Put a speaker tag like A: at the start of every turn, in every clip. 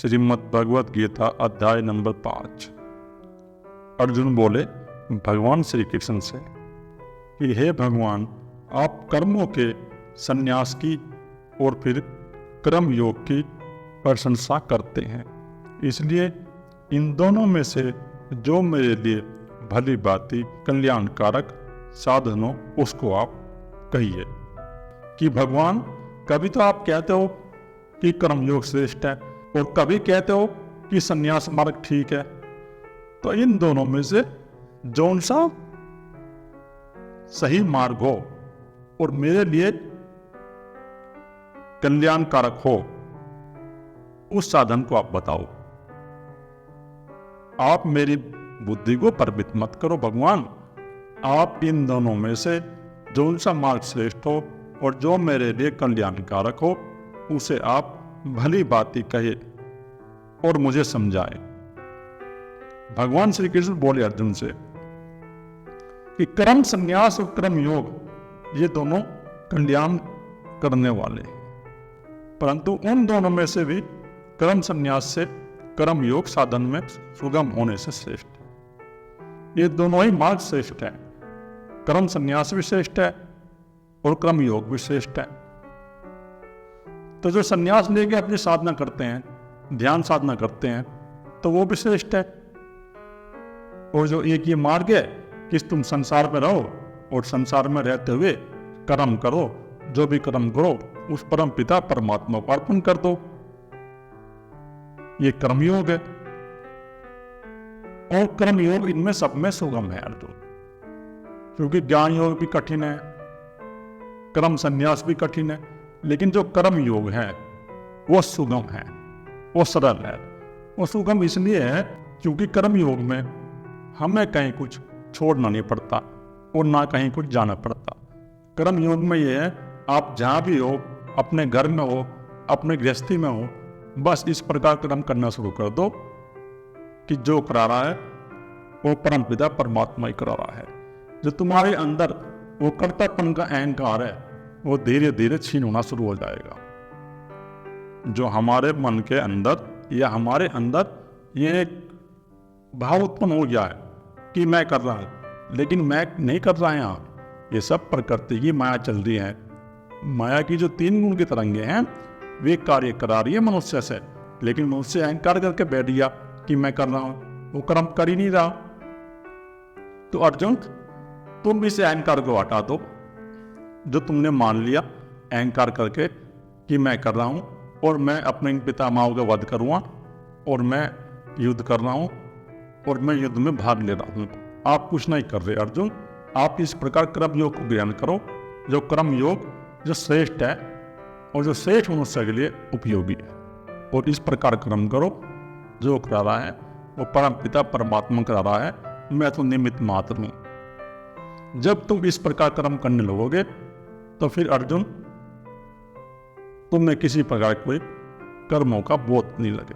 A: श्रीमद् भगवत गीता अध्याय नंबर 5। अर्जुन बोले भगवान श्री कृष्ण से कि हे भगवान, आप कर्मों के संन्यास की और फिर कर्म योग की प्रशंसा करते हैं, इसलिए इन दोनों में से जो मेरे लिए भली भांति कल्याणकारक साधन हो उसको आप कहिए। कि भगवान, कभी तो आप कहते हो कि कर्मयोग श्रेष्ठ है और कभी कहते हो कि संन्यास मार्ग ठीक है, तो इन दोनों में से जौन सा सही मार्ग हो और मेरे लिए कल्याणकारक हो उस साधन को आप बताओ। आप मेरी बुद्धि को परिमित मत करो भगवान। आप इन दोनों में से जौन सा मार्ग श्रेष्ठ हो और जो मेरे लिए कल्याणकारक हो उसे आप भली भांति कहे और मुझे समझाए। भगवान श्री कृष्ण बोले अर्जुन से कि कर्म संन्यास और कर्म योग ये दोनों कल्याण करने वाले, परंतु उन दोनों में से भी कर्म संन्यास से कर्म योग साधन में सुगम होने से श्रेष्ठ है। ये दोनों ही मार्ग श्रेष्ठ है। कर्म संन्यास भी श्रेष्ठ है और कर्म योग भी श्रेष्ठ है। तो जो संन्यास लेके अपनी साधना करते हैं, ध्यान साधना करते हैं, तो वो भी श्रेष्ठ है। और जो एक ये मार्ग है कि तुम संसार में रहो और संसार में रहते हुए कर्म करो, जो भी कर्म करो उस परम पिता परमात्मा को अर्पण कर दो, ये कर्मयोग है। और कर्मयोग इनमें सब में सुगम है अर्जुन, क्योंकि ज्ञान योग भी कठिन है, कर्म संन्यास भी कठिन है, लेकिन जो कर्म योग है वो सुगम है, वो सरल है। वो सुगम इसलिए है क्योंकि कर्म योग में हमें कहीं कुछ छोड़ना नहीं पड़ता और ना कहीं कुछ जाना पड़ता। कर्म योग में ये है, आप जहाँ भी हो, अपने घर में हो, अपने गृहस्थी में हो, बस इस प्रकार कर्म करना शुरू कर दो कि जो करा रहा है वो परम पिता परमात्मा ही करा रहा है। जो तुम्हारे अंदर वो कर्तापन का अहंकार है वो धीरे धीरे छीन होना शुरू हो जाएगा। जो हमारे मन के अंदर या हमारे अंदर ये एक भाव उत्पन्न हो गया है कि मैं कर रहा हूं, लेकिन मैं नहीं कर रहा है। यहाँ ये सब प्रकृति की माया चल रही है। माया की जो 3 गुण की तरंगे हैं वे कार्य करा रही है मनुष्य से, लेकिन मनुष्य अहंकार करके बैठ गया कि मैं कर रहा हूं, वो कर्म कर ही नहीं रहा। तो अर्जुन, तुम इस अहंकार को हटा दो जो तुमने मान लिया अहंकार करके कि मैं कर रहा हूं और मैं अपने पितामहों का वध करूंगा और मैं युद्ध कर रहा हूं और मैं युद्ध में भाग ले रहा हूं। आप कुछ नहीं कर रहे अर्जुन। आप इस प्रकार कर्म योग को ग्रहण करो, जो कर्म योग जो श्रेष्ठ है और जो श्रेष्ठ मनुष्य के लिए उपयोगी है, और इस प्रकार कर्म करो। जो करा रहा है वो परम पिता परमात्मा करा रहा है, मैं तो निमित्त मात्र हूं। जब तुम इस प्रकार कर्म करने लगोगे तो फिर अर्जुन तुम्हें किसी प्रकार कोई कर्मों का बोध नहीं लगे,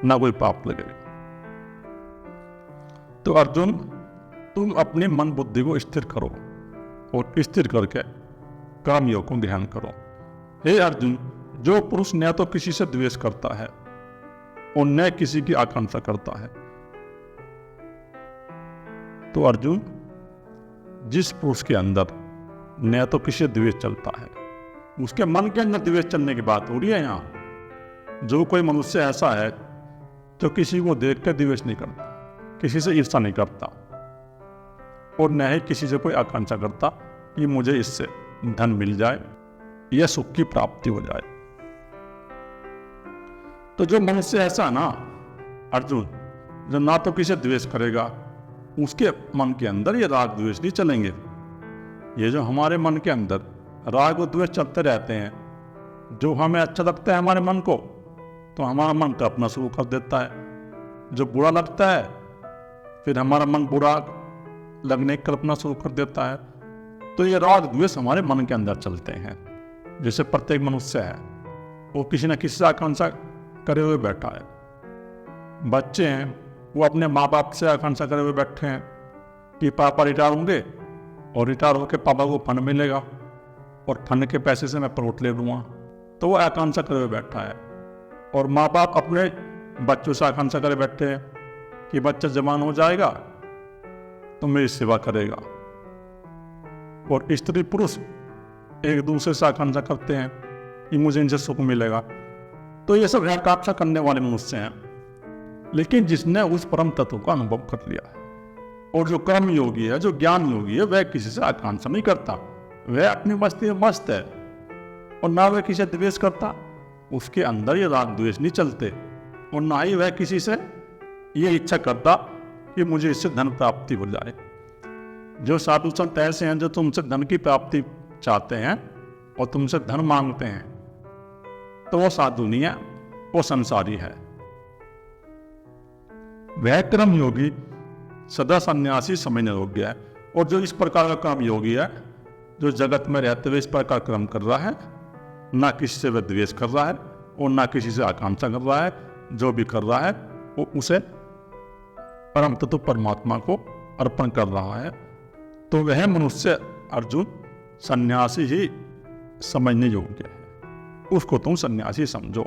A: ना कोई पाप लगे। तो अर्जुन, तुम अपने मन बुद्धि को स्थिर करो और स्थिर करके कर्म योग को ग्रहण करो। हे अर्जुन, जो पुरुष न तो किसी से द्वेष करता है और न किसी की आकांक्षा करता है, तो अर्जुन, जिस पुरुष के अंदर न तो किसी द्वेष चलता है, उसके मन के अंदर द्वेष चलने की बात हो रही है यहाँ। जो कोई मनुष्य ऐसा है जो किसी को देख कर द्वेष नहीं करता, किसी से ईर्ष्या नहीं करता और न ही किसी से कोई आकांक्षा करता कि मुझे इससे धन मिल जाए या सुख की प्राप्ति हो जाए। तो जो मनुष्य ऐसा ना अर्जुन, जो ना तो किसी द्वेष करेगा, उसके मन के अंदर ये राग द्वेष नहीं चलेंगे। ये जो हमारे मन के अंदर राग और द्वेष चलते रहते हैं, जो हमें अच्छा लगता है हमारे मन को तो हमारा मन कल्पना शुरू कर देता है। जो बुरा लगता है फिर हमारा मन बुरा लगने की कल्पना शुरू कर देता है। तो ये राग द्वेष हमारे मन के अंदर चलते हैं। जैसे प्रत्येक मनुष्य है वो किसी न किसी से आकांक्षा करे हुए बैठा है। बच्चे हैं वो अपने माँ बाप से आकांक्षा करे हुए बैठे हैं कि पापा रिटायर होंगे और रिटायर होकर पापा को फंड मिलेगा और फंड के पैसे से मैं प्लॉट ले लूँगा, तो वो आकांक्षा करे हुए बैठा है। और माँ बाप अपने बच्चों से आकांक्षा करे बैठते हैं कि बच्चा जवान हो जाएगा तो मेरी सेवा करेगा, और स्त्री पुरुष एक दूसरे से आकांक्षा करते हैं कि मुझे इनसे सुख मिलेगा। तो ये सब आकांक्षा करने वाले मनुष्य हैं। लेकिन जिसने उस परम तत्व का अनुभव कर लिया है, और जो कर्म योगी है, जो ज्ञान योगी है, वह किसी से आकांक्षा नहीं करता, वह अपनी मस्ती में मस्त है, और ना वह किसी से द्वेष करता, उसके अंदर ये राग द्वेष नहीं चलते, और ना ही वह किसी से ये इच्छा करता कि मुझे इससे धन प्राप्ति हो जाए। जो साधु संत ऐसे हैं जो तुमसे धन की प्राप्ति चाहते हैं और तुमसे धन मांगते हैं, तो वो साधु नहीं है, वो संसारी है। वह कर्म योगी सदा सन्यासी समझने योग्य है। और जो इस प्रकार का कर्म योगी है, जो जगत में रहते हुए इस प्रकार कर्म कर रहा है, ना किसी से वह द्वेष कर रहा है और ना किसी से आकांक्षा कर रहा है, जो भी कर रहा है वो उसे परम तत्व परमात्मा को अर्पण कर रहा है, तो वह मनुष्य अर्जुन सन्यासी ही समझने योग्य है। उसको तुम सन्यासी समझो,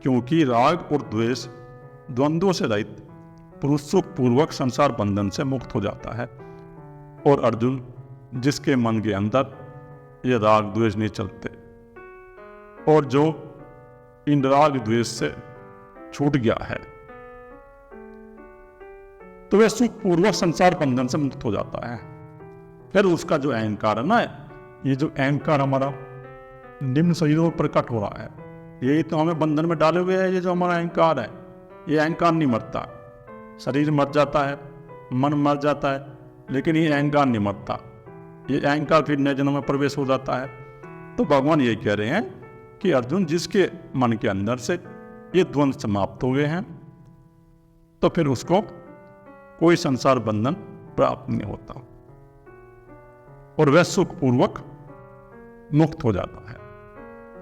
A: क्योंकि राग और द्वेष द्वंद्वों से रहित पुरुष सुख पूर्वक संसार बंधन से मुक्त हो जाता है। और अर्जुन, जिसके मन के अंदर ये राग द्वेष नहीं चलते और जो इन राग द्वेष से छूट गया है, तो वह सुख पूर्वक संसार बंधन से मुक्त हो जाता है। फिर उसका जो अहंकार है ना, ये जो अहंकार हमारा निम्न शरीरों पर प्रकट हो रहा है, यही तो हमें बंधन में डाले हुए है। ये जो हमारा अहंकार है, ये अहंकार नहीं मरता। शरीर मर जाता है, मन मर जाता है, लेकिन ये अहंकार नहीं मरता। ये अहंकार फिर नए जन्म में प्रवेश हो जाता है। तो भगवान ये कह रहे हैं कि अर्जुन, जिसके मन के अंदर से ये द्वंद्व समाप्त हो गए हैं, तो फिर उसको कोई संसार बंधन प्राप्त नहीं होता और वह सुखपूर्वक मुक्त हो जाता है।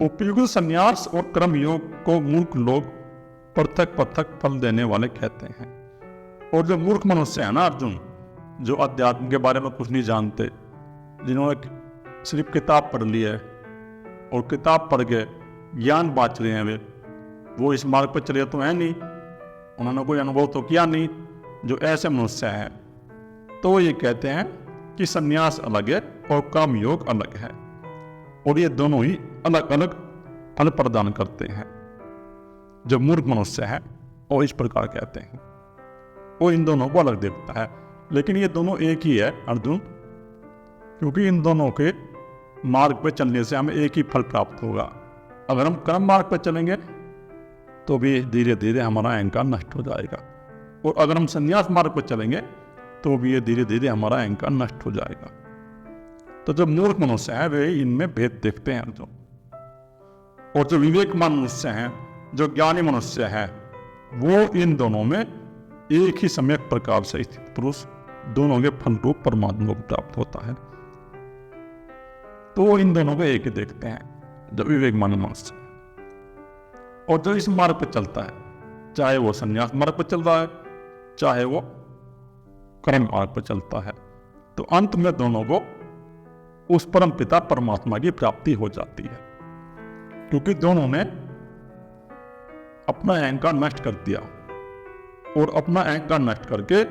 A: उपयुक्त संन्यास और कर्म योग को मूर्ख लोग पृथक पृथक फल देने वाले कहते हैं। और जो मूर्ख मनुष्य है ना अर्जुन, जो अध्यात्म के बारे में कुछ नहीं जानते, जिन्होंने सिर्फ किताब पढ़ ली है और किताब पढ़ के ज्ञान बांट रहे हैं, वो इस मार्ग पर चले तो है नहीं, उन्होंने कोई अनुभव तो किया नहीं। जो ऐसे मनुष्य हैं, तो वो ये कहते हैं कि संन्यास अलग है और कर्म योग अलग है, और ये दोनों ही अलग अलग फल प्रदान करते हैं। जो मूर्ख मनुष्य है वो इस प्रकार कहते हैं, वो इन दोनों को अलग देखता है। लेकिन ये दोनों एक ही है अर्जुन, क्योंकि इन दोनों के मार्ग पर चलने से हमें एक ही फल प्राप्त होगा। अगर हम कर्म मार्ग पर चलेंगे तो भी धीरे धीरे हमारा अहंकार नष्ट हो जाएगा, और अगर हम संन्यास मार्ग पर चलेंगे तो भी ये धीरे धीरे हमारा अहंकार नष्ट हो जाएगा। तो जो मूर्ख मनुष्य है वे इनमें भेद देखते हैं अर्जुन, और जो विवेकमान मनुष्य हैं, जो ज्ञानी मनुष्य है, वो इन दोनों में एक ही सम्यक प्रकार से स्थित पुरुष दोनों के फल रूप परमात्मा को प्राप्त होता है। तो वो इन दोनों को एक ही देखते हैं, जो विवेकमान मनुष्य। और जो इस मार्ग पर चलता है, चाहे वो संन्यास मार्ग पर चल रहा है, चाहे वो कर्म मार्ग पर चलता है, तो अंत में दोनों को उस परम पिता परमात्मा की प्राप्ति हो जाती है, क्योंकि दोनों ने अपना अहंकार नष्ट कर दिया और अपना अहंकार नष्ट करके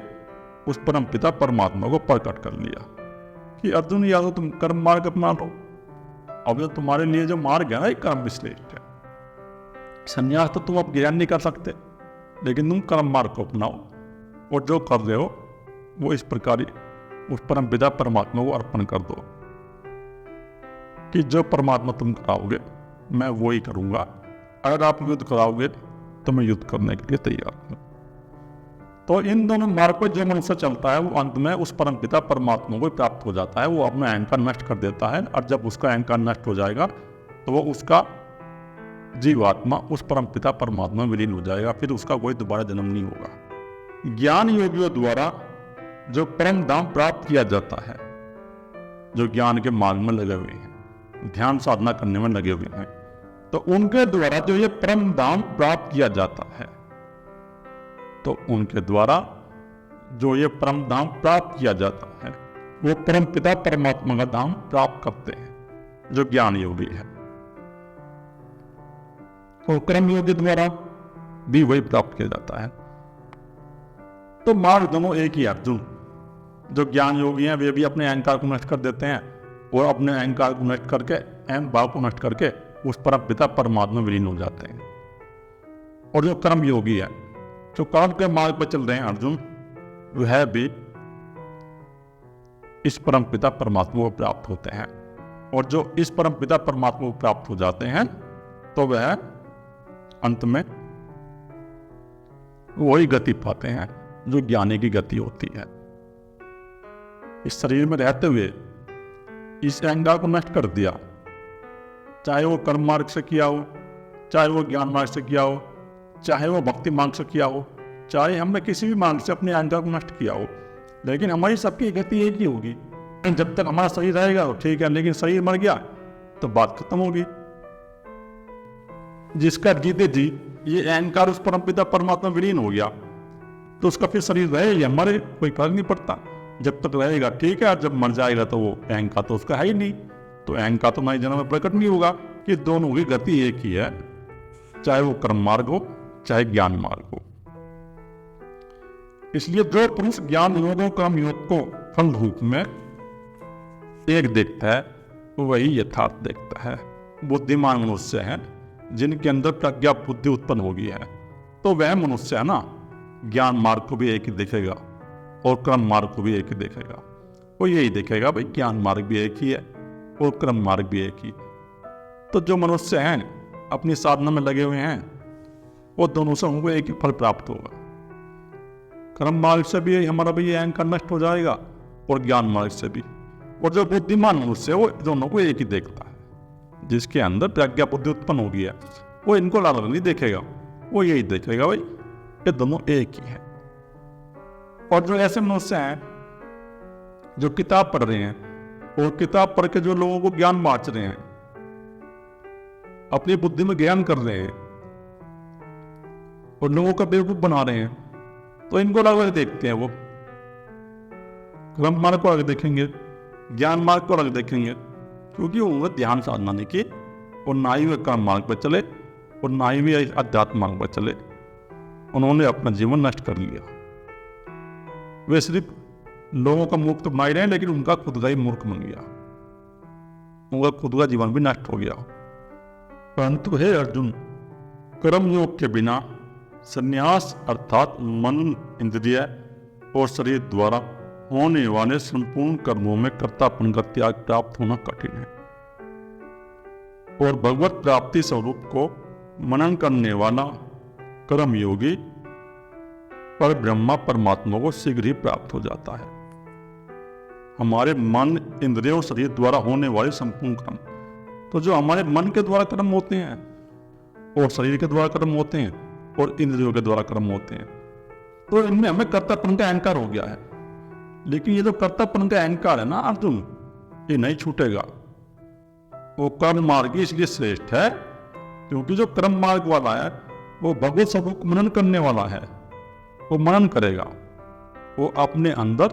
A: उस परम पिता परमात्मा को प्रकट कर लिया कि अर्जुन, या तो तुम कर्म मार्ग अपना लो, अब तो तुम्हारे लिए जो मार्ग है ना, एक कर्म श्रेष्ठ है। संन्यास तो तुम अब ज्ञान नहीं कर सकते, लेकिन तुम कर्म मार्ग को अपनाओ, और जो कर रहे हो वो इस प्रकार उस परम पिता परमात्मा को अर्पण कर दो कि जो परमात्मा तुम कराओगे मैं वो ही करूंगा। अगर आप युद्ध कराओगे तो मैं युद्ध करने के लिए तैयार हूं। तो इन दोनों मार्ग पर जो मनुष्य चलता है वो अंत में उस परम पिता परमात्मा को प्राप्त हो जाता है। वो अपना अहंकार नष्ट कर देता है, और जब उसका अहंकार नष्ट हो जाएगा तो वो उसका जीवात्मा उस परम पिता परमात्मा में विलीन हो जाएगा, फिर उसका कोई दोबारा जन्म नहीं होगा। ज्ञान योगियों द्वारा जो परम धाम प्राप्त किया जाता है, जो ज्ञान के मार्ग में लगे हुए हैं, ध्यान साधना करने में लगे हुए हैं, तो उनके द्वारा जो ये परम धाम प्राप्त किया जाता है, तो उनके द्वारा जो ये परम धाम प्राप्त किया जाता है, वो परम पिता परमात्मा का धाम प्राप्त करते हैं, जो ज्ञान योगी है। और कर्म योग के द्वारा भी वही प्राप्त किया जाता है। तो मार्ग दोनों एक ही है अर्जुन। जो ज्ञान योगी हैं वे भी अपने अहंकार को नष्ट कर देते हैं और अपने अहंकार को नष्ट करके, अहम भाव को नष्ट करके उस परम पिता परमात्मा में विलीन हो जाते हैं। और जो कर्म योगी है, जो कर्म के मार्ग पर चल रहे हैं अर्जुन, वह भी इस परम पिता परमात्मा को प्राप्त होते हैं। और जो इस परम पिता परमात्मा को प्राप्त हो जाते हैं तो वह अंत में वही गति पाते हैं जो ज्ञानी की गति होती है। इस शरीर में रहते हुए इस अहंकार को नष्ट कर दिया, चाहे वो कर्म मार्ग से किया हो, चाहे वो ज्ञान मार्ग से किया हो, चाहे वो भक्ति मार्ग से किया हो, चाहे हमने किसी भी मार्ग से अपने अहंकार को नष्ट किया हो, लेकिन हमारी सबकी गति एक ही होगी। जब तक हमारा शरीर रहेगा ठीक है, लेकिन शरीर मर गया तो बात खत्म होगी। जिसका जीते जी ये अहंकार उस परमपिता परमात्मा विलीन हो गया तो उसका फिर शरीर रहे या मरे कोई फर्क नहीं पड़ता। जब तक रहेगा ठीक है, जब मर जाएगा तो वो अहंकार तो उसका है ही नहीं, तो अहंकार तो नए जन्म में प्रकट नहीं होगा। कि दोनों की गति एक ही है, चाहे वो कर्म मार्ग हो चाहे ज्ञान मार्ग हो। इसलिए जो पुरुष ज्ञान योग और कर्म योग को फल रूप में एक देखता है वही यथार्थ देखता है। बुद्धिमान मनुष्य हैं जिनके अंदर प्रज्ञा बुद्धि उत्पन्न होगी है, तो वह मनुष्य है ना, ज्ञान मार्ग को भी एक ही देखेगा और कर्म मार्ग को भी एक ही देखेगा। वो यही देखेगा भाई ज्ञान मार्ग भी एक ही है और कर्म मार्ग भी एक ही। तो जो मनुष्य हैं अपनी साधना में लगे हुए हैं वो दोनों से उनको एक ही फल प्राप्त होगा। कर्म मार्ग से भी हमारा भी अहंकार नष्ट हो जाएगा और ज्ञान मार्ग से भी। और जो बुद्धिमान मनुष्य है वो दोनों को एक ही देखता है। जिसके अंदर प्रज्ञा बुद्धि उत्पन्न हो गया वो इनको अलग नहीं देखेगा, वो यही देखेगा भाई ये दोनों एक ही है। और जो ऐसे मनुष्य हैं जो किताब पढ़ रहे हैं और किताब पढ़ के जो लोगों को ज्ञान बांट रहे हैं, अपनी बुद्धि में ज्ञान कर रहे हैं और लोगों का बेवकूफ बना रहे हैं, तो इनको अलग देखते हैं। वो कर्म मार्ग को अलग देखेंगे, ज्ञान मार्ग को अलग देखेंगे, क्योंकि उन्होंने ध्यान साधना नहीं की और ना ही वे कर्म मार्ग पर चले और ना ही वे अध्यात्म मार्ग पर चले। उन्होंने अपना जीवन नष्ट कर लिया। वे सिर्फ लोगों का मूर्ख तो बना ही रहे हैं, लेकिन उनका खुद का ही मूर्ख बन गया, उनका खुद का जीवन भी नष्ट हो गया। परंतु हे अर्जुन, कर्म योग के बिना संन्यास अर्थात मन, इंद्रिय और शरीर द्वारा होने वाले संपूर्ण कर्मों में कर्तापन का त्याग प्राप्त होना कठिन है। और भगवत प्राप्ति स्वरूप को मनन करने वाला कर्म योगी पर ब्रह्मा परमात्मा को शीघ्र ही प्राप्त हो जाता है। हमारे मन, इंद्रिय और शरीर द्वारा होने वाले संपूर्ण कर्म, तो जो हमारे मन के द्वारा कर्म होते हैं और शरीर के द्वारा कर्म होते हैं और इंद्रियों के द्वारा कर्म होते हैं, तो इनमें हमें कर्तापन का अहंकार हो गया है। लेकिन ये जो कर्तापन का अहंकार है ना अर्जुन, ये नहीं छूटेगा। वो कर्म मार्ग इसलिए श्रेष्ठ है क्योंकि जो कर्म मार्ग वाला है वो भगवत स्वरूप को मनन करने वाला है। वो मनन करेगा, वो अपने अंदर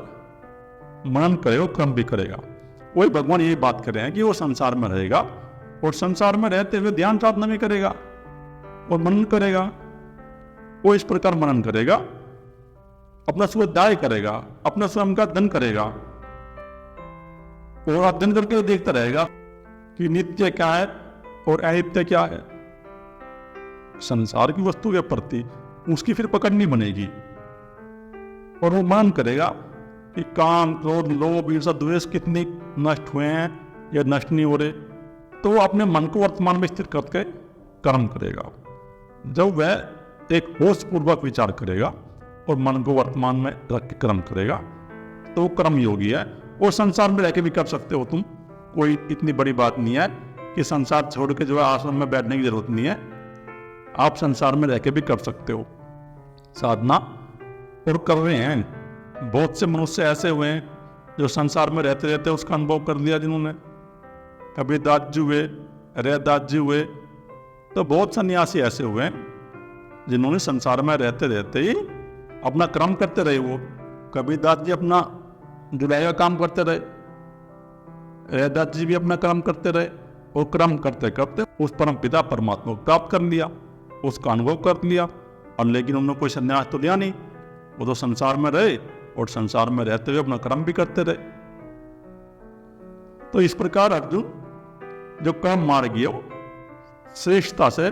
A: मनन करेगा, कर्म भी करेगा। वही भगवान यही बात कर रहे हैं कि वो संसार में रहेगा और संसार में रहते हुए ध्यान साधना भी करेगा और मनन करेगा। वो इस प्रकार मनन करेगा, अपना स्वाध्याय करेगा, अपना स्वयं का अध्ययन करेगा और अध्ययन करके देखता रहेगा कि नित्य क्या है और अनित्य क्या है। संसार की वस्तु के प्रति उसकी फिर पकड़ नहीं बनेगी और वो मनन करेगा कि काम, क्रोध, लोभ, ईर्ष्या, द्वेष कितने नष्ट हुए हैं या नष्ट नहीं हो रहे। तो वो अपने मन को वर्तमान में स्थिर करके कर्म करेगा। जब वह एक होश पूर्वक विचार करेगा और मन को वर्तमान में रख के कर्म करेगा तो वो कर्म योगी है। और संसार में रह के भी कर सकते हो तुम, कोई इतनी बड़ी बात नहीं है कि संसार छोड़ के जो है आश्रम में बैठने की जरूरत नहीं है। आप संसार में रह के भी कर सकते हो साधना, और कर रहे हैं। बहुत से मनुष्य ऐसे हुए हैं जो संसार में रहते रहते उसका अनुभव कर लिया, जिन्होंने कबीरदास जी हुए, रैदास जी हुए, तो बहुत सन्यासी ऐसे हुए हैं जिन्होंने संसार में रहते रहते ही अपना कर्म करते रहे। वो कबीरदास जी अपना जुलाई का काम करते रहे, रैदास जी भी अपना कर्म करते रहे, और कर्म करते करते उस परम पिता परमात्मा को प्राप्त कर लिया, उसका अनुभव कर लिया। और लेकिन उन्होंने कोई संन्यास तो लिया नहीं, वो तो संसार में रहे और संसार में रहते हुए अपना कर्म भी करते रहे। तो इस प्रकार अर्जुन जो कर्म मार्गीय श्रेष्ठता से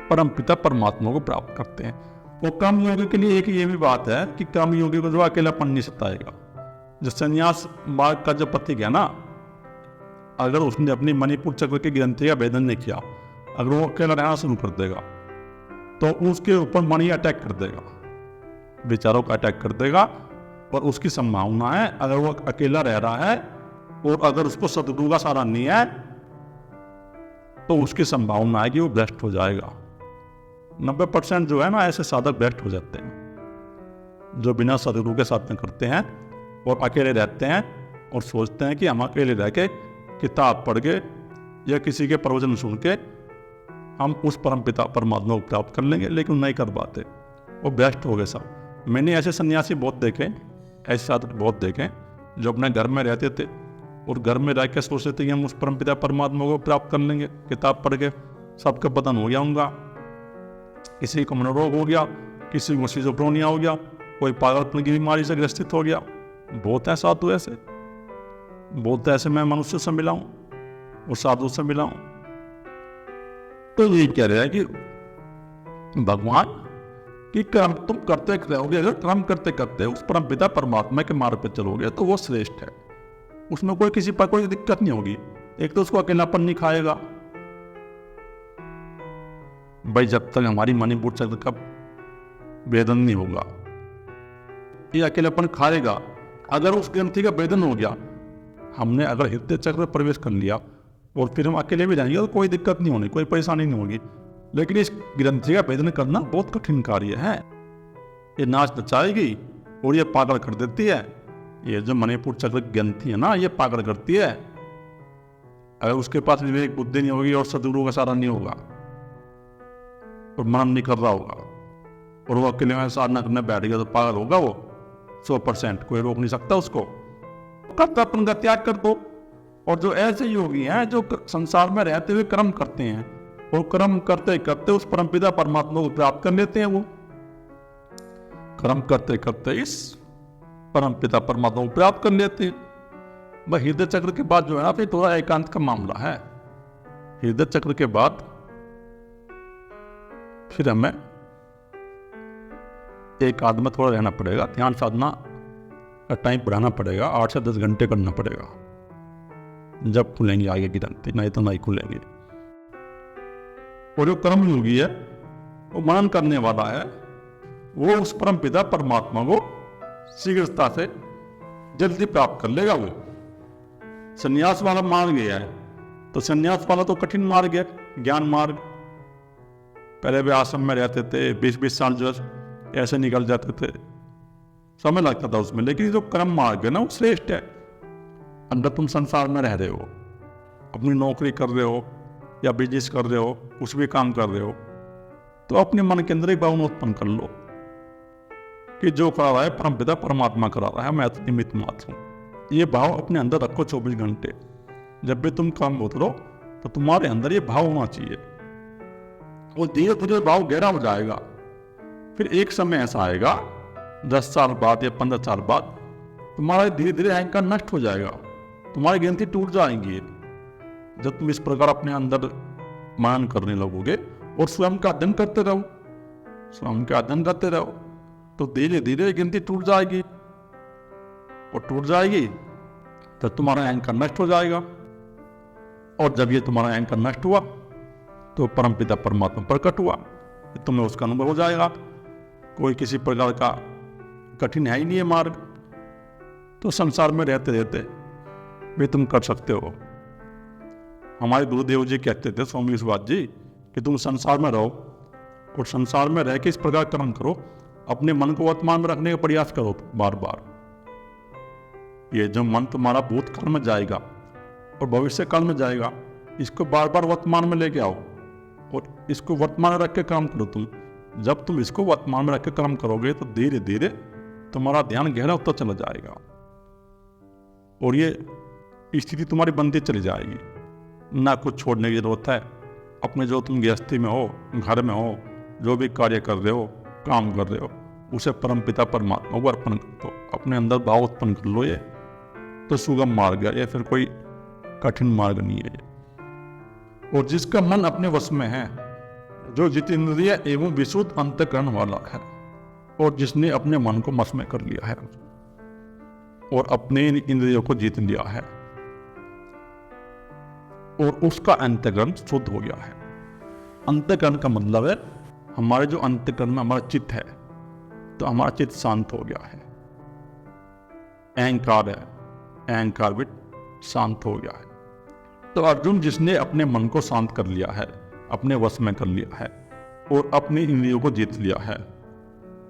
A: परम पिता परमात्मा को प्राप्त करते हैं। वो कर्म योगी के लिए एक ये भी बात है कि कर्म योगी को जो अकेलापन नहीं सताएगा। जो संन्यास मार्ग का जो पथिक है ना, अगर उसने अपनी मणिपुर चक्र की ग्रंथि का भेदन नहीं किया, अगर वो अकेला रहना शुरू कर देगा तो उसके ऊपर मणि अटैक कर देगा, विचारों का अटैक कर देगा। और उसकी संभावना है, अगर वो अकेला रह रहा है और अगर उसको सदगुरु का सहारा नहीं है, तो उसकी संभावना है कि वो भ्रष्ट हो जाएगा। 90% जो है ना, ऐसे साधक भ्रष्ट हो जाते हैं जो बिना सदगुरु के साथ में करते हैं और अकेले रहते हैं और सोचते हैं कि हम अकेले रह के किताब पढ़ के या किसी के प्रवचन सुन के हम उस परम पिता परमात्मा को प्राप्त कर लेंगे, लेकिन नहीं कर पाते, वो भ्रष्ट हो गए सब। मैंने ऐसे सन्यासी बहुत देखे, ऐसे साधक बहुत देखे जो अपने घर में रहते थे और घर में रह के सोचते थे कि हम उस परम पिता परमात्मा को प्राप्त कर लेंगे किताब पढ़ के। सबका पतन हो गया उनका, किसी को मनोरोग हो गया, किसी को सिजोफ्रेनिया हो गया, कोई पागलपन की बीमारी से ग्रसित हो गया। बहुत है साधु ऐसे, बहुत ऐसे मैं मनुष्य से मिला हूं और साधु से मिला हूं। तो ये कह रहा है कि भगवान कि कर्म तुम करते रहोगे, अगर कर्म करते करते उस परम पिता परमात्मा के मार्ग पर चलोगे तो वो श्रेष्ठ है, उसमें कोई किसी पर कोई दिक्कत नहीं होगी। एक तो उसको अकेलापन नहीं खाएगा भाई, जब तक हमारी मणिपुर चक्र का वेदन नहीं होगा, ये अकेलापन खाएगा। अगर उस ग्रंथि का वेदन हो गया, हमने अगर हृदय चक्र में प्रवेश कर लिया और फिर हम अकेले भी जाएंगे तो कोई दिक्कत नहीं होनी, कोई परेशानी नहीं होगी। लेकिन इस ग्रंथि का भेदन करना बहुत कठिन कार्य है। ये नाच नचाएगी और ये पागल कर देती है। ये जो मणिपुर चक्र ग्रंथि है ना, ये पागल करती है। अगर उसके पास विवेक बुद्धि नहीं होगी और सदगुरु का सहारा नहीं होगा और मन नहीं कर रहा होगा और वो अकेले में साधना करने बैठ गया तो पागल होगा वो 100%, कोई रोक नहीं सकता उसको। कर्तव्य का त्याग कर दो। और जो ऐसे योगी हैं जो संसार में रहते हुए कर्म करते हैं और कर्म करते करते उस परमपिता परमात्मा को प्राप्त कर लेते हैं, वो कर्म करते करते इस परमपिता परमात्मा को प्राप्त कर लेते हैं। वह हृदय चक्र के बाद जो है ना, फिर थोड़ा एकांत का मामला है। हृदय चक्र के बाद फिर हमें एकांत में थोड़ा रहना पड़ेगा, ध्यान साधना का टाइम बढ़ाना पड़ेगा, 8 से 10 घंटे करना पड़ेगा, जब खुलेंगे आगे की ग्रंथि, नहीं तो नहीं खुलेंगे। और जो कर्म योगी है वो मनन करने वाला है, वो उस परम पिता परमात्मा को शीघ्रता से जल्दी प्राप्त कर लेगा। वो संन्यास वाला मार्ग गया है, तो संन्यास वाला तो कठिन मार्ग है, ज्ञान मार्ग। पहले वे आश्रम में रहते थे, 20-20 साल जो ऐसे निकल जाते थे, समय लगता था उसमें। लेकिन जो कर्म मार्ग है ना, वो श्रेष्ठ है। अंदर तुम संसार में रह रहे हो, अपनी नौकरी कर रहे हो या बिजनेस कर रहे हो, कुछ भी काम कर रहे हो, तो अपने मन के अंदर एक भावना उत्पन्न कर लो कि जो करा रहा है परमपिता परमात्मा करा रहा है, मैं तो निमित्त मात्र हूँ। ये भाव अपने अंदर रखो 24 घंटे। जब भी तुम काम उतरो तो तुम्हारे अंदर ये भाव होना चाहिए, और धीरे धीरे भाव गहरा हो जाएगा। फिर एक समय ऐसा आएगा 10 साल बाद या 15 साल बाद, तुम्हारा धीरे धीरे अहंकार नष्ट हो जाएगा, तुम्हारी ग्रंथि टूट जाएंगी जब तुम इस प्रकार अपने अंदर मनन करने लगोगे और स्वयं का अध्ययन करते रहो। स्वयं का अध्ययन करते रहो तो धीरे धीरे ग्रंथि टूट जाएगी, और टूट जाएगी तो तुम्हारा अहंकार नष्ट हो जाएगा। और जब ये तुम्हारा अहंकार नष्ट हुआ तो परमपिता परमात्मा प्रकट हुआ, तुम्हें उसका अनुभव हो जाएगा। कोई किसी प्रकार का कठिन है ही नहीं है मार्ग, तो संसार में रहते रहते भी तुम कर सकते हो। हमारे गुरुदेव जी कहते थे, स्वामी विश्वनाथ जी, कि तुम संसार में रहो और संसार में रह के इस प्रकार कर्म करो, अपने मन को वर्तमान में रखने का प्रयास करो बार बार। ये जो मन तुम्हारा भूतकाल में जाएगा और भविष्य काल में जाएगा, इसको बार बार वर्तमान में लेके आओ और इसको वर्तमान में रख के काम करो तुम। जब तुम इसको वर्तमान में रख के कर्म करोगे तो धीरे धीरे तुम्हारा ध्यान गहरा होता चला जाएगा और ये स्थिति तुम्हारी बनती चली जाएगी। ना कुछ छोड़ने की जरूरत है। अपने जो तुम गृहस्थी में हो, घर में हो, जो भी कार्य कर रहे हो, काम कर रहे हो, उसे परमपिता परमात्मा को अर्पण कर दो, अपने अंदर भाव उत्पन्न कर लो। ये तो सुगम मार्ग है, ये फिर कोई कठिन मार्ग नहीं है ये। और जिसका मन अपने वश में है, जो जितेंद्रिय एवं विशुद्ध अंतःकरण वाला है, और जिसने अपने मन को वश में कर लिया है और अपने इंद्रियों को जीत लिया है, और उसका अंतःकरण शुद्ध हो गया है। अंतःकरण का मतलब है हमारे जो अंतःकरण में हमारा चित्त है, तो हमारा चित्त शांत हो गया है। अहंकार है, अहंकार भी शांत हो गया है। तो अर्जुन जिसने अपने मन को शांत कर लिया है, अपने वश में कर लिया है, और अपनी इंद्रियों को जीत लिया है,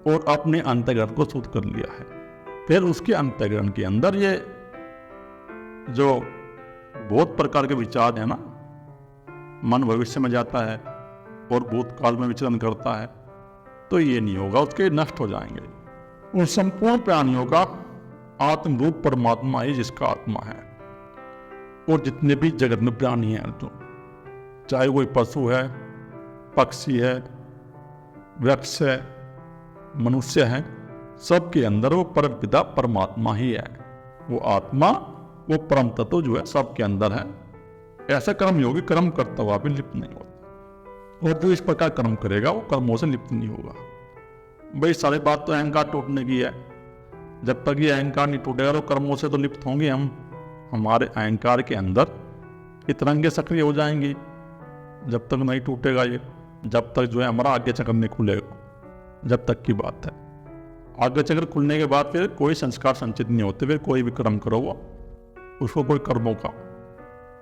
A: और अपने अंतःकरण को शुद्ध कर लिया है, फिर उसके अंतःकरण के अंदर ये जो बहुत प्रकार के विचार है ना, मन भविष्य में जाता है और भूतकाल में विचरण करता है, तो ये नहीं होगा, उसके नष्ट हो जाएंगे। उन संपूर्ण प्राणियों का आत्मरूप परमात्मा ही जिसका आत्मा है। और जितने भी जगत में प्राणी हैं, तो चाहे कोई पशु है, पक्षी है, वृक्ष है, मनुष्य है, सबके अंदर वो परमपिता परमात्मा ही है। वो आत्मा, वो परम तत्व जो है सबके अंदर है। ऐसा कर्म योगी कर्म करता हुआ भी लिप्त नहीं होता, और जो इस प्रकार कर्म करेगा वो कर्मों से लिप्त नहीं होगा। भाई सारी बात तो अहंकार टूटने की है। जब तक ये अहंकार नहीं टूटेगा तो कर्मों से तो लिप्त होंगे हम। हमारे अहंकार के अंदर ये तरंगे सक्रिय हो जाएंगी। जब तक नहीं टूटेगा ये, जब तक जो है हमारा आगे चक्र नहीं खुलेगा, जब तक की बात है। आगे चक्र खुलने के बाद फिर कोई संस्कार संचित नहीं होते, फिर कोई भी कर्म करो वो उसको कोई कर्मों का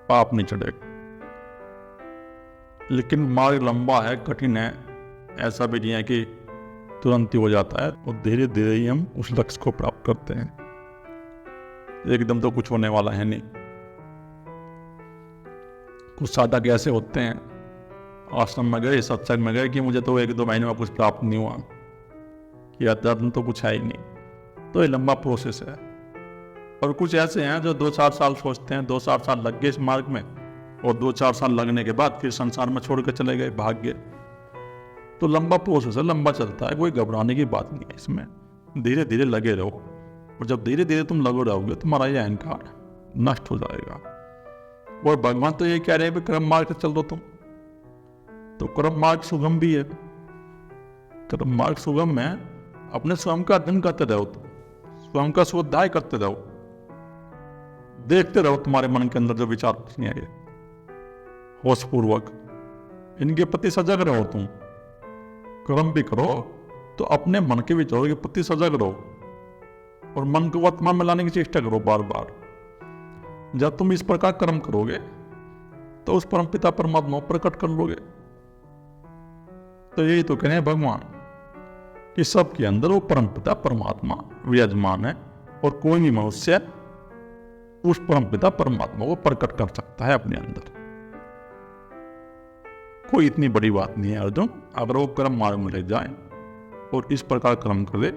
A: पाप नहीं चढ़ेगा। लेकिन मार्ग लंबा है, कठिन है, ऐसा भी नहीं है कि तुरंत ही हो जाता है, और धीरे धीरे ही हम उस लक्ष्य को प्राप्त करते हैं। एकदम तो कुछ होने वाला है नहीं। कुछ साधक ऐसे होते हैं, आश्रम में गए, सत्संग में गए कि मुझे तो 1-2 महीने में कुछ प्राप्त नहीं हुआ, कि अध्यात्म तो कुछ है ही नहीं। तो ये लंबा प्रोसेस है। और कुछ ऐसे हैं जो 2-4 साल सोचते हैं, 2-4 साल लग गए इस मार्ग में, और 2-4 साल लगने के बाद फिर संसार में छोड़ के चले गए, भाग गए। तो लंबा प्रोसेस है, लंबा चलता है, कोई घबराने की बात नहीं है इसमें। धीरे धीरे लगे रहो, और जब धीरे धीरे तुम लगे रहोगे तुम्हारा ये अहंकार नष्ट हो जाएगा। और भगवान तो ये कह रहे हैं कर्म मार्ग से चल दो तुम, तो कर्म मार्ग सुगम भी है। कर्म मार्ग सुगम में अपने स्वयं का अध्ययन करते रहो, स्वयं का स्वाध्याय करते रहो, देखते रहो तुम्हारे मन के अंदर जो विचार नहीं आए, होश पूर्वक इनके प्रति सजग रहो। तुम कर्म भी करो तो अपने मन के विचारों के प्रति सजग रहो, और मन को वर्तमान में लाने की चेष्टा करो बार बार। जब तुम इस प्रकार कर्म करोगे तो उस परमपिता परमात्मा प्रकट कर लोगे। तो यही तो कह रहे हैं भगवान कि सबके अंदर वो परमपिता परमात्मा विराजमान है, और कोई भी मनुष्य उस परमपिता परमात्मा को प्रकट कर सकता है अपने अंदर। कोई इतनी बड़ी बात नहीं है अर्जुन, अगर वो कर्म मार्ग में ले जाए और इस प्रकार कर्म करे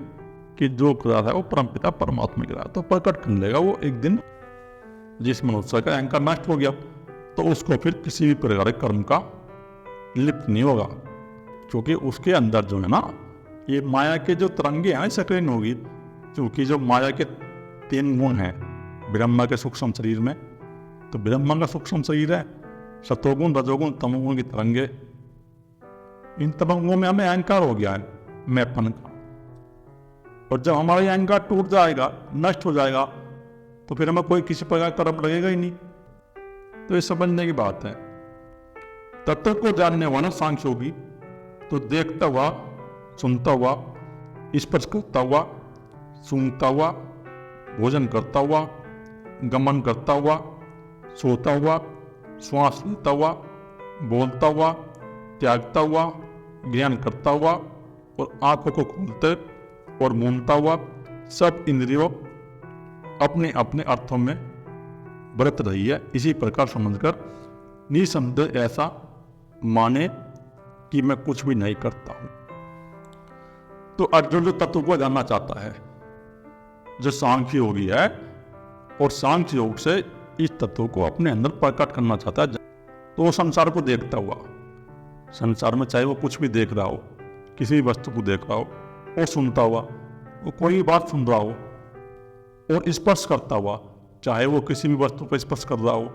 A: कि जो करा है वो परमपिता परमात्मा करा, तो प्रकट कर लेगा वो एक दिन। जिस मनुष्य का अहंकार नष्ट हो गया तो उसको फिर किसी भी प्रकार के कर्म का लिप्त नहीं होगा, क्योंकि उसके अंदर जो है ना, ये माया के जो तरंगे हैं सक्रिय नहीं होगी। क्योंकि जो माया के 3 गुण हैं ब्रह्मा के सूक्ष्म शरीर में, तो ब्रह्मा का सूक्ष्म शरीर है, सतोगुण रजोगुण तमोगुण की तरंगे। इन तरंगों में हमें अहंकार हो गया है, मैंपन का। और जब हमारा ये अहंकार टूट जाएगा, नष्ट हो जाएगा, तो फिर हमें कोई किसी प्रकार कर्म लगेगा ही नहीं। तो ये समझने की बात है। तत्व को जानने वाला सांख्य योगी तो देखता हुआ, सुनता हुआ, स्पर्श करता हुआ, सूंघता हुआ, भोजन करता हुआ, गमन करता हुआ, सोता हुआ, श्वास लेता हुआ, बोलता हुआ, त्यागता हुआ, ज्ञान करता हुआ, और आंखों को खोलते और मूंदता हुआ सब इंद्रियों अपने अपने अर्थों में बरत रही है। इसी प्रकार समझकर निसंदेह ऐसा माने कि मैं कुछ भी नहीं करता हूं। तो अर्जुन जो तत्व को जानना चाहता है, जो सांख्य योगी है, और सांख्य योग से इस तत्व को अपने अंदर प्रकट करना चाहता है, तो वो संसार को देखता हुआ, संसार में चाहे वो कुछ भी देख रहा हो, किसी भी वस्तु को देख रहा हो, वो सुनता हुआ, वो कोई बात सुन रहा हो और स्पर्श करता हुआ, चाहे वो किसी भी वस्तु पर स्पर्श कर रहा हो,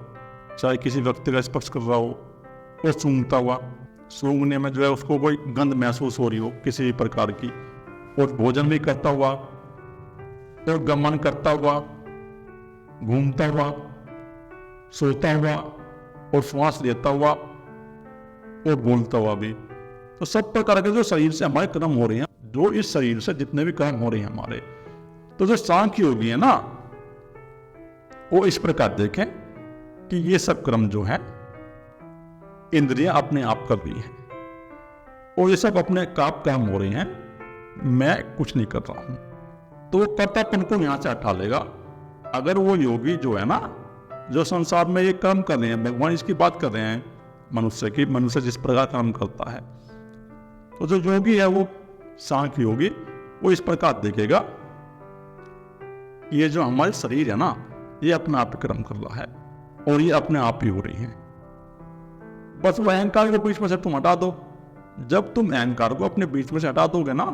A: चाहे किसी व्यक्ति का स्पर्श कर रहा हो, वो सूंघता हुआ, सूंघने में जो है उसको कोई गंध महसूस हो रही हो किसी भी प्रकार की, और भोजन भी करता हुआ और गमन करता हुआ, घूमता हुआ, सोता हुआ और श्वास लेता हुआ और बोलता हुआ भी। तो सब प्रकार के जो शरीर से हमारे कर्म हो रहे हैं, जो इस शरीर से जितने भी कर्म हो रहे हैं हमारे, तो जो सांख्य योगी है ना, वो इस प्रकार देखें कि ये सब कर्म जो है इंद्रियां अपने आप कर रही हैं और ये सब अपने काम हो रहे हैं, मैं कुछ नहीं कर रहा हूं। तो वो कर्तापन को यहां से हटा लेगा। अगर वो योगी जो है ना, जो संसार में ये कर्म कर रहे हैं, भगवान इसकी बात कर रहे हैं मनुष्य की, मनुष्य जिस प्रकार कर्म करता है, तो जो योगी है वो सांख्य योगी, वो इस प्रकार देखेगा ये जो हमारे शरीर है ना, ये अपने आप कर्म कर रहा है और ये अपने आप ही हो रही है। बस वो अहंकार को बीच में से तुम हटा दो। जब तुम अहंकार को अपने बीच में से हटा दोगे ना,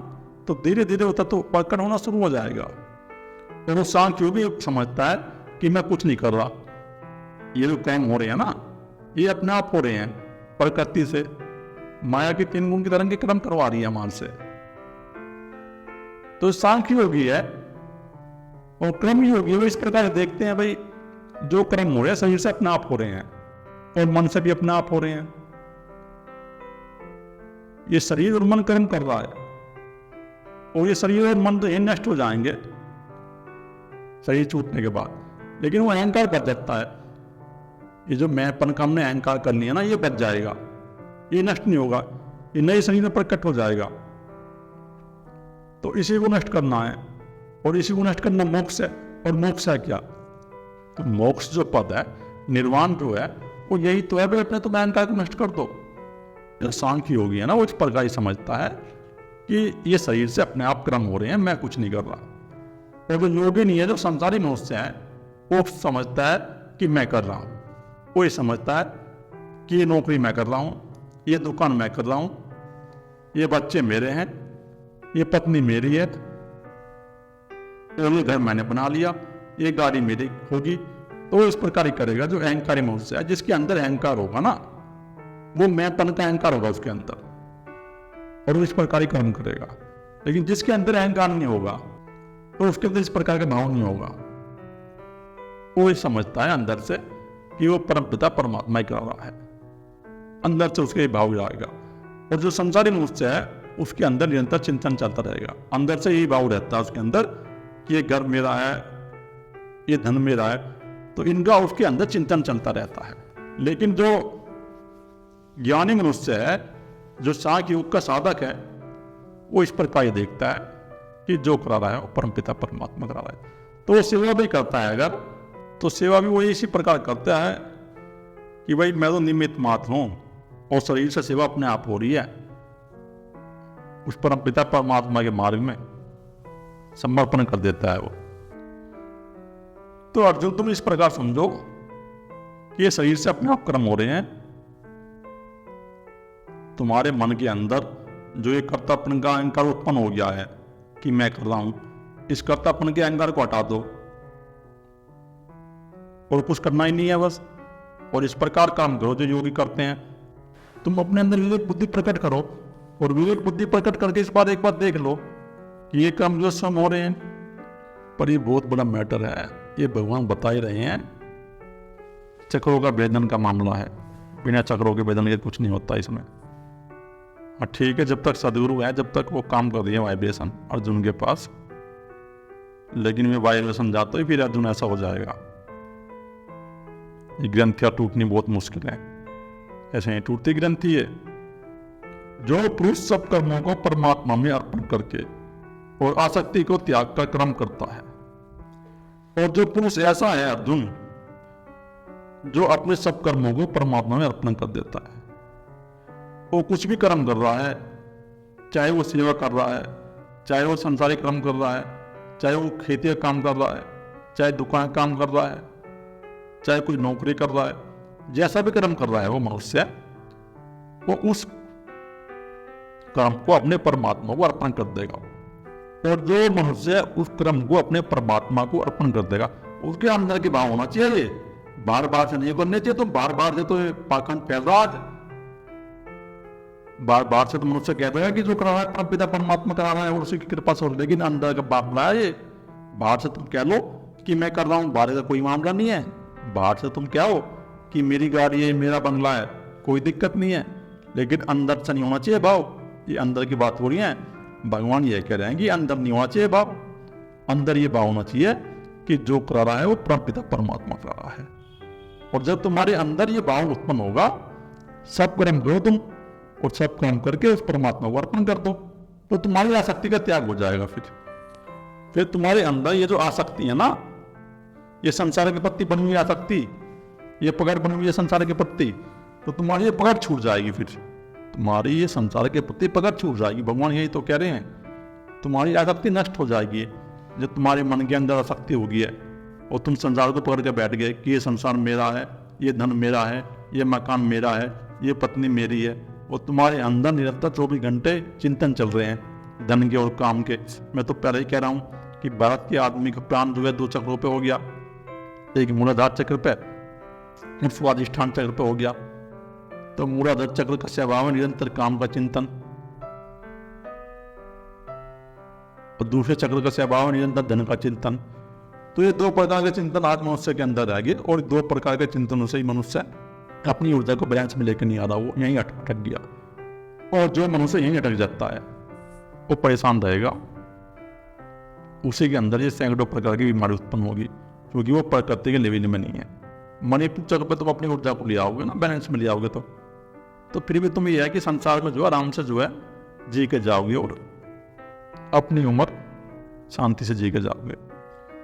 A: तो धीरे धीरे वो तत्व प्रकट होना शुरू हो जाएगा। और वो सांख्य योगी समझता है कि मैं कुछ नहीं कर रहा, ये जो कर्म हो रहे हैं ना, ये अपने आप हो रहे हैं, प्रकृति से माया की 3 गुण की तरंग के कर्म करवा रही है हमारे से। तो सांख्य योगी है और कर्म योगी, वो इस प्रकार देखते हैं भाई जो कर्म हो रहे हैं शरीर से अपने आप हो रहे हैं और मन से भी अपने आप हो रहे हैं। ये शरीर और मन कर्म कर रहा है और ये शरीर और मन तो ये नष्ट हो जाएंगे शरीर छूटने के बाद, लेकिन वो अहंकार कर देता है। ये जो मैंपन का हमने अहंकार कर लिया ना, ये बच जाएगा, ये नष्ट नहीं होगा, ये नए शरीर में प्रकट हो जाएगा। तो इसी को नष्ट करना है और इसी को नष्ट करना मोक्ष है। और मोक्ष है क्या? तो मोक्ष जो पद है, निर्वाण जो है, वो यही तो है भाई, अपने तो अहंकार को नष्ट कर दो। सांख्य योगी है ना, वो इस प्रकार समझता है कि ये शरीर से अपने आप कर्म हो रहे हैं, मैं कुछ नहीं कर रहा। और जो योगी नहीं है, जो संसारी मनुष्य है, वो समझता है कि मैं कर रहा हूं। वो ये समझता है कि ये नौकरी मैं कर रहा हूं, ये दुकान मैं कर रहा हूं, ये बच्चे मेरे हैं, ये पत्नी मेरी है, ये घर मैंने बना लिया, ये गाड़ी मेरी होगी। तो वो इस प्रकार ही करेगा जो अहंकारी मनुष्य है। जिसके अंदर अहंकार होगा ना, वो मैंपन का अहंकार होगा उसके अंदर, और वो इस प्रकार ही कर्म करेगा। लेकिन जिसके अंदर अहंकार नहीं होगा, तो उसके अंदर इस प्रकार का भाव नहीं होगा। वो ये समझता है अंदर से कि वो परमपिता परमात्मा ही कर रहा है, अंदर से उसके भाव जाएगा। और जो संसारी मनुष्य है, उसके अंदर निरंतर चिंतन चलता रहेगा, अंदर से यही भाव रहता है उसके अंदर कि ये घर मेरा है, ये धन मेरा है। तो इनका उसके अंदर चिंतन चलता रहता है। लेकिन जो ज्ञानी मनुष्य है, जो सांख्य योग का साधक है, वो इस प्रकार देखता है कि जो करा रहा है वो परमपिता परमात्मा करा रहा है। तो वो सेवा भी करता है अगर, तो सेवा भी वो इसी प्रकार करता है कि भाई मैं तो निमित्त मात्र हूं और शरीर से सेवा अपने आप हो रही है, उस परमपिता परमात्मा के मार्ग में समर्पण कर देता है वो। तो अर्जुन, तुम इस प्रकार समझो कि ये शरीर से अपने आप कर्म हो रहे हैं। तुम्हारे मन के अंदर जो ये कर्तापन का अहंकार उत्पन्न हो गया है कि मैं कर रहा हूं, इस कर्तापन के अहंकार को हटा दो और कुछ करना ही नहीं है बस। और इस प्रकार काम करो जो योगी करते हैं। तुम अपने अंदर विवेक बुद्धि प्रकट करो, और विवेक बुद्धि प्रकट करके इस बार एक बार देख लो कि ये काम जो स्वयं हो रहे हैं, पर ये बहुत बड़ा मैटर है। ये भगवान बता ही रहे हैं, चक्रों का भेदन का मामला है, बिना चक्रों के भेदन के कुछ नहीं होता इसमें। हाँ ठीक है, जब तक सदगुरु है, जब तक वो काम कर रही है वाइब्रेशन अर्जुन के पास, लेकिन वे वाइब्रेशन जाते ही फिर अर्जुन ऐसा हो जाएगा। ये ग्रंथियां टूटनी बहुत मुश्किल है, ऐसे ही टूटती ग्रंथि है। जो पुरुष सब कर्मों को परमात्मा में अर्पण करके और आसक्ति को त्याग कर कर्म करता है, और जो पुरुष ऐसा है अर्जुन, जो अपने सब कर्मों को परमात्मा में अर्पण कर देता है, वो कुछ भी कर्म कर रहा है, चाहे वो सेवा कर रहा है, चाहे वो संसारिक कर्म कर रहा है, चाहे वो खेती का काम कर रहा है, चाहे दुकान काम कर रहा है, चाहे कोई नौकरी कर रहा है, जैसा भी कर्म कर रहा है वो मनुष्य, वो उस कर्म को अपने परमात्मा को अर्पण कर देगा। और जो मनुष्य उस कर्म को अपने परमात्मा को अर्पण कर देगा, उसके अंदर की भाव होना चाहिए, बार बार से नहीं करने चाहिए। तो बार बार से तो पाखंड फैल रहा है, बार बार से तो मनुष्य कह रहा है कि जो करा रहा है अपना पिता परमात्मा करा रहा है और उसी की कृपा से, लेकिन अंदर का बाप रहा है ये। बाहर से तुम कह लो कि मैं कर रहा हूं, बाहर का कोई मामला नहीं है। बाहर से तुम क्या हो कि मेरी गाड़ी है, मेरा बंगला है, कोई दिक्कत नहीं है, लेकिन अंदर से नहीं होना चाहिए भाव। ये अंदर की बात हो रही है। भगवान ये कह रहे हैं कि अंदर नहीं होना चाहिए भाव, अंदर ये भाव होना चाहिए कि जो करा रहा है वो परम पिता परमात्मा करा रहा है। और जब तुम्हारे अंदर ये भाव उत्पन्न होगा, सब कर्म करो तुम और सब काम करके उस परमात्मा को अर्पण कर दो, तो तुम्हारी आसक्ति का त्याग हो जाएगा। फिर तुम्हारे अंदर ये जो आसक्ति है ना, ये संसार के प्रति बनी हुई आसक्ति, ये पकड़ बनी हुई है संसार के प्रति, तो तुम्हारी ये पकड़ छूट जाएगी। फिर तुम्हारी ये संसार के प्रति पकड़ छूट जाएगी। भगवान यही तो कह रहे हैं, तुम्हारी आसक्ति नष्ट हो जाएगी। जब तुम्हारे मन के अंदर आसक्ति होगी है और तुम संसार को पकड़ के बैठ गए कि ये संसार मेरा है, ये धन मेरा है, ये मकान मेरा है, ये पत्नी मेरी है, और तुम्हारे अंदर निरंतर 24 घंटे चिंतन चल रहे हैं धन के और काम के। मैं तो पहले ही कह रहा हूँ कि भारत के आदमी का प्राण जो है 2 चक्रों पे हो गया, एक मूलाधार चक्र पे और स्वादिष्ठान चक्र पे हो गया। तो मूलाधार चक्र का स्वभाव है निरंतर काम का चिंतन, और दूसरे चक्र का स्वभाव है निरंतर धन का चिंतन। तो ये 2 प्रकार के चिंतन आज मनुष्य के अंदर आएंगे, और 2 प्रकार के चिंतनों से ही मनुष्य अपनी ऊर्जा को बैलेंस में लेकर नहीं आ रहा, वो यहीं अटक गया। और जो मनुष्य यहीं अटक जाता है वो परेशान रहेगा, उसी के अंदर ये सैकड़ों प्रकार की बीमारी उत्पन्न होगी, क्योंकि वो प्रकृति के लेवल में नहीं है। मणिपुर चक्र पे तुम अपनी ऊर्जा को ले आओगे ना, बैलेंस में ले आओगे, तो फिर भी तुम ये है कि संसार में जो आराम से जो है जी के जाओगे और अपनी उम्र शांति से जी के जाओगे।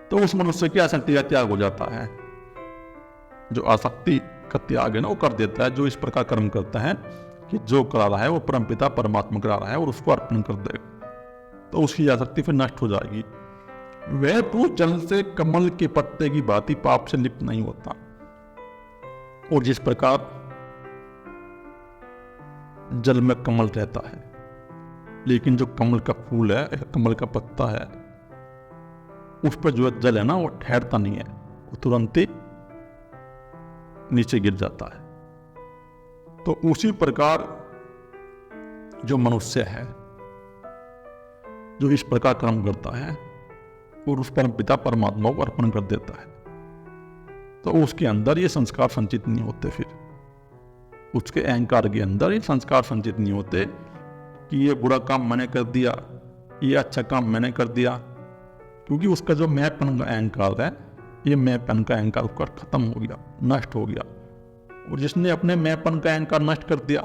A: तो उस मनुष्य की आसक्ति का त्याग हो जाता है। जो आसक्ति का त्याग है ना, वो कर देता है जो इस प्रकार कर्म करता है कि जो करा रहा है वो परमपिता परमात्मा करा रहा है और उसको अर्पण कर देगा, तो उसकी आसक्ति फिर नष्ट हो जाएगी। वह तो जल से कमल के पत्ते की भांति पाप से लिप्त नहीं होता। और जिस प्रकार जल में कमल रहता है, लेकिन जो कमल का फूल है, कमल का पत्ता है, उस पर जो जल है ना वो ठहरता नहीं है, वो तुरंत ही नीचे गिर जाता है। तो उसी प्रकार जो मनुष्य है, जो इस प्रकार कर्म करता है और उस परम पिता परमात्मा को अर्पण कर देता है, तो उसके अंदर ये संस्कार संचित नहीं होते। फिर उसके अहंकार के अंदर ये संस्कार संचित नहीं होते कि ये बुरा काम मैंने कर दिया, ये अच्छा काम मैंने कर दिया, क्योंकि उसका जो मैंपन का अहंकार है, ये मैंपन का अहंकार उसका खत्म हो गया, नष्ट हो गया। और जिसने अपने मैंपन का अहंकार नष्ट कर दिया,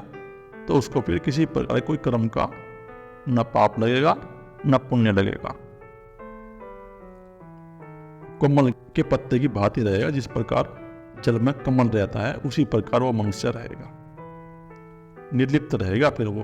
A: तो उसको फिर किसी प्रकार कोई कर्म का न पाप लगेगा न पुण्य लगेगा। कमल के पत्ते की भांति रहेगा, जिस प्रकार जल में कमल रहता है उसी प्रकार वो मनुष्य रहेगा, निर्लिप्त रहेगा फिर वो।